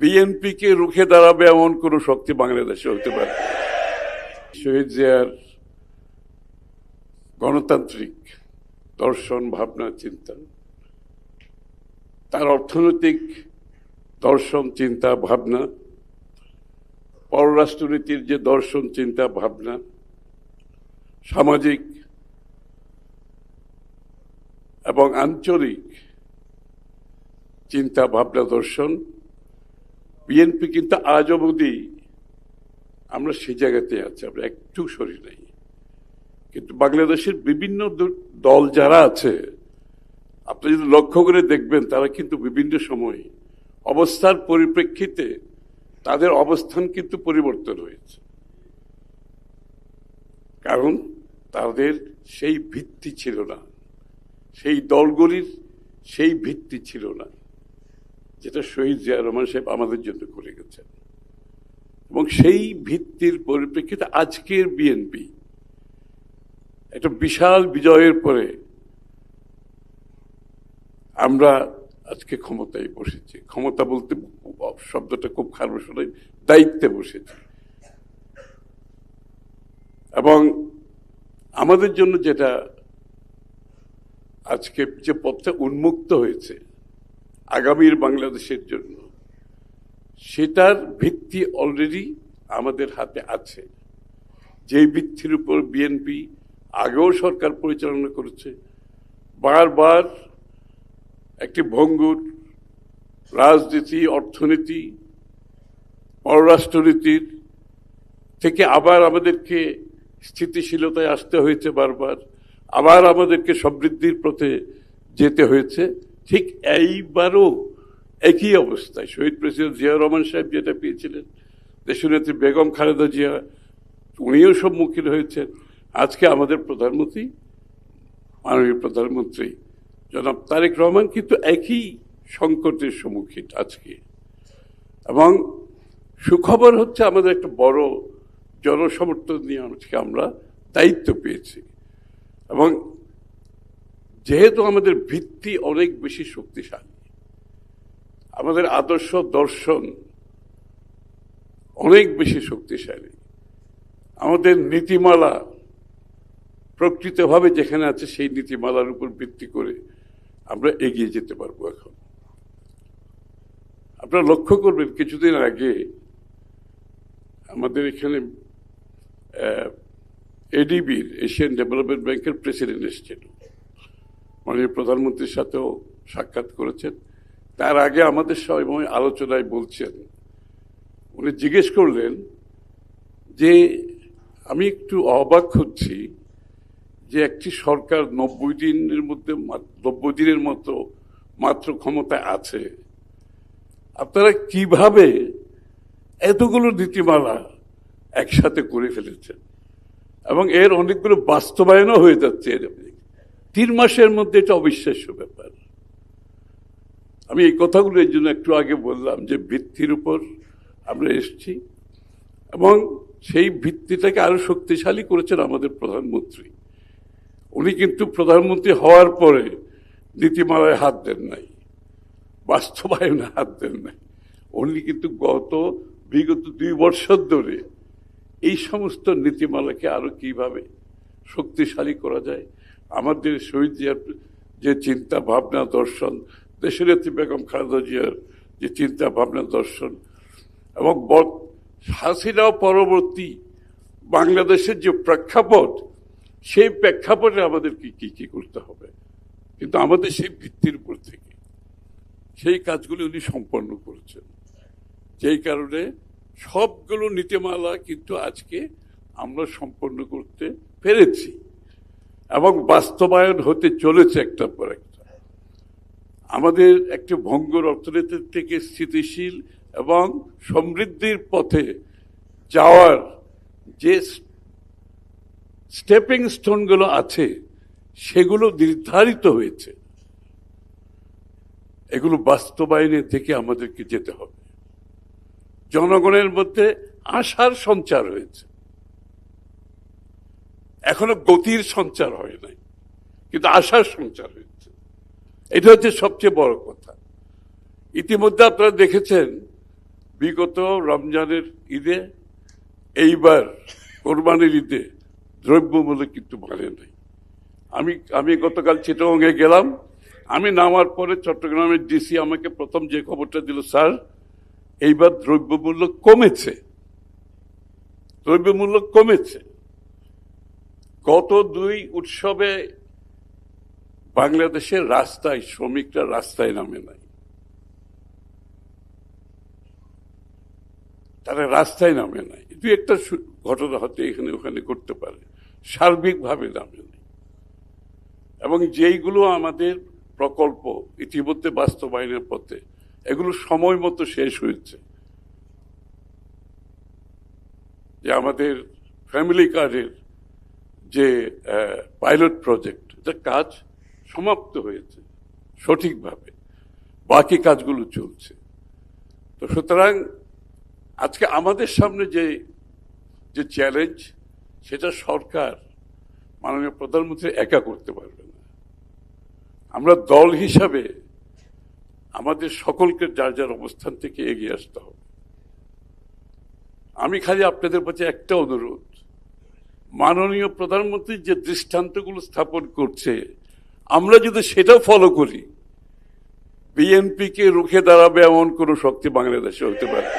বিএনপিকে রুখে দাঁড়াবে এমন কোন শক্তি বাংলাদেশে হতে পারে। শহীদ জিয়ার গণতান্ত্রিক দর্শন, ভাবনা, চিন্তা, তার অর্থনৈতিক দর্শন, চিন্তা, ভাবনা, পররাষ্ট্রনীতির যে দর্শন, চিন্তা, ভাবনা, সামাজিক এবং আঞ্চলিক চিন্তা, ভাবনা, দর্শন, বিএনপি কিন্তু আজ অবধি আমরা সেই জায়গাতে আছি, আমরা একটু সরি নাই। কিন্তু বাংলাদেশের বিভিন্ন দল যারা আছে, আপনি যদি লক্ষ্য করে দেখবেন, তারা কিন্তু বিভিন্ন সময় অবস্থার পরিপ্রেক্ষিতে তাদের অবস্থান কিন্তু পরিবর্তন হয়েছে। কারণ তাদের সেই ভিত্তি ছিল না, সেই দলগুলির সেই ভিত্তি ছিল না যেটা শহীদ জিয়া রহমান সাহেব আমাদের জন্য করে গেছেন। এবং সেই ভিত্তির পরিপ্রেক্ষিতে আজকের বিএনপি একটা বিশাল বিজয়ের পরে আমরা আজকে ক্ষমতায় বসেছি। ক্ষমতা বলতে শব্দটা খুব খারাপ শোনায়, দায়িত্বে বসেছি। এবং আমাদের জন্য যেটা আজকে যে পথটা উন্মুক্ত হয়েছে আগামীর বাংলাদেশের জন্য, সেটার ভিত্তি অলরেডি আমাদের হাতে আছে। যে ভিত্তির উপর বিএনপি আগেও সরকার পরিচালনা করেছে, বারবার একটি ভঙ্গুর রাজনীতি, অর্থনীতি, পররাষ্ট্রনীতির থেকে আবার আমাদেরকে স্থিতিশীলতায় আসতে হয়েছে, বারবার আবার আমাদেরকে সমৃদ্ধির পথে যেতে হয়েছে। ঠিক এইবারও একই অবস্থায় শহীদ প্রেসিডেন্ট জিয়া রহমান সাহেব যেটা পেয়েছিলেন, দেশনেত্রী বেগম খালেদা জিয়া উনিও সম্মুখীন হয়েছেন, আজকে আমাদের প্রধানমন্ত্রী, মাননীয় প্রধানমন্ত্রী জনাব তারেক রহমান কিন্তু একই সংকটের সম্মুখীন আজকে। এবং সুখবর হচ্ছে আমাদের একটা বড় জনসমর্থন নিয়ে আজকে আমরা দায়িত্ব পেয়েছি। এবং যেহেতু আমাদের ভিত্তি অনেক বেশি শক্তিশালী, আমাদের আদর্শ দর্শন অনেক বেশি শক্তিশালী, আমাদের নীতিমালা প্রকৃতভাবে যেখানে আছে সেই নীতিমালার উপর ভিত্তি করে আমরা এগিয়ে যেতে পারবো। এখন আপনারা লক্ষ্য করবেন, কিছুদিন আগে আমাদের এখানে এডিবির, এশিয়ান ডেভেলপমেন্ট ব্যাংকের প্রেসিডেন্ট এসেছিল, মাননীয় প্রধানমন্ত্রীর সাথেও সাক্ষাৎ করেছেন। তার আগে আমাদের সময় আলোচনায় বলছেন, উনি জিজ্ঞেস করলেন যে আমি একটু অবাক হচ্ছি যে একটি সরকার 90 দিনের মতো মাত্র ক্ষমতায় আছে, আপনারা কিভাবে এতগুলো নীতিমালা একসাথে করে ফেলেছেন এবং এর অনেকগুলো বাস্তবায়নও হয়ে যাচ্ছে 3 মাসের মধ্যে। এটা অবিশ্বাস্য ব্যাপার। আমি এই কথাগুলো এই জন্য একটু আগে বললাম যে ভিত্তির উপর আমরা এসেছি এবং সেই ভিত্তিটাকে আরো শক্তিশালী করেছেন আমাদের প্রধানমন্ত্রী। উনি কিন্তু প্রধানমন্ত্রী হওয়ার পরে নীতিমালায় হাত দেন নাই, বাস্তবায়নে হাত দেন নাই। উনি কিন্তু বিগত 2 বছর ধরে এই সমস্ত নীতিমালাকে আরো কিভাবে শক্তিশালী করা যায়, আমাদের শহীদ জিয়ার যে চিন্তা, ভাবনা, দর্শন, দেশনেত্রী বেগম খালেদা জিয়ার যে চিন্তা, ভাবনা, দর্শন এবং হাসিনা পরবর্তী বাংলাদেশের যে প্রেক্ষাপট, সেই প্রেক্ষাপটে আমাদেরকে কি কি করতে হবে, কিন্তু আমাদের সেই ভিত্তির উপর থেকে সেই কাজগুলি উনি সম্পন্ন করেছেন। যেই কারণে সবগুলো নীতিমালা কিন্তু আজকে আমরা সম্পন্ন করতে পেরেছি এবং বাস্তবায়ন হতে চলেছে একটার পর একটা। আমাদের একটি ভঙ্গুর অর্থনীতি থেকে স্থিতিশীল এবং সমৃদ্ধির পথে যাওয়ার যে স্টেপিং স্টোনগুলো আছে সেগুলো নির্ধারিত হয়েছে, এগুলো বাস্তবায়নের দিকে আমাদেরকে যেতে হবে। জনগণের মধ্যে আশার সঞ্চার হয়েছে, এখনো গতির সঞ্চার হয় নাই, কিন্তু আশার সঞ্চার হয়েছে। এটা হচ্ছে সবচেয়ে বড় কথা। ইতিমধ্যে আপনারা দেখেছেন বিগত রমজানের ঈদে, এইবার কোরবানির ঈদে দ্রব্যমূল্য কিন্তু বাড়ে নাই। আমি গতকাল চিটাগংয়ে গেলাম, আমি নামার পরে চট্টগ্রামের ডিসি আমাকে প্রথম যে খবরটা দিল, স্যার এইবার দ্রব্যমূল্য কমেছে, দ্রব্যমূল্য কমেছে। গত 2 উৎসবে বাংলাদেশের রাস্তায় শ্রমিকরা রাস্তায় নামে নাই, তারা রাস্তায় নামে নাই। 2-একটা ঘটনা হতে এখানে ওখানে করতে পারে, সার্বিকভাবে নামে নাই। এবং যেইগুলো আমাদের প্রকল্প ইতিমধ্যে বাস্তবায়নের পথে, এগুলো সময় মতো শেষ হয়েছে। যে আমাদের ফ্যামিলি কার্ডের যে পাইলট প্রজেক্ট, এটা কাজ সমাপ্ত হয়েছে সঠিকভাবে, বাকি কাজগুলো চলছে। তো সুতরাং আজকে আমাদের সামনে যে চ্যালেঞ্জ, সেটা সরকার, মাননীয় প্রধানমন্ত্রী একা করতে পারবে না। আমরা দল হিসাবে আমাদের সকলকে যার যার অবস্থান থেকে এগিয়ে আসতে হবে। আমি খালি আপনাদের কাছে একটা অনুরোধ, মাননীয় প্রধানমন্ত্রী যে দৃষ্টান্তগুলো স্থাপন করছে, আমরা যদি সেটা ফলো করি, বিএনপিকে রুখে দাঁড়াবে এমন কোন শক্তি বাংলাদেশে হতে পারে।